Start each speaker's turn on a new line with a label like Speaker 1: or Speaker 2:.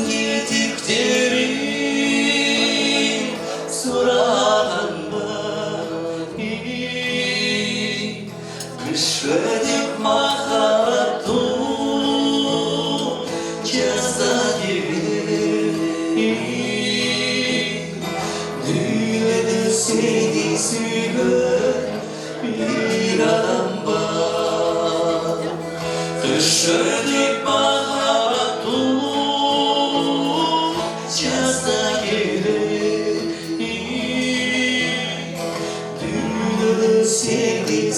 Speaker 1: кетіктерін сұрағанмын кіші деп махаббату жаза келген дүниеде сендей сүйген bir adam var düşürdük baharatu yazda gelir dünyada sevdiği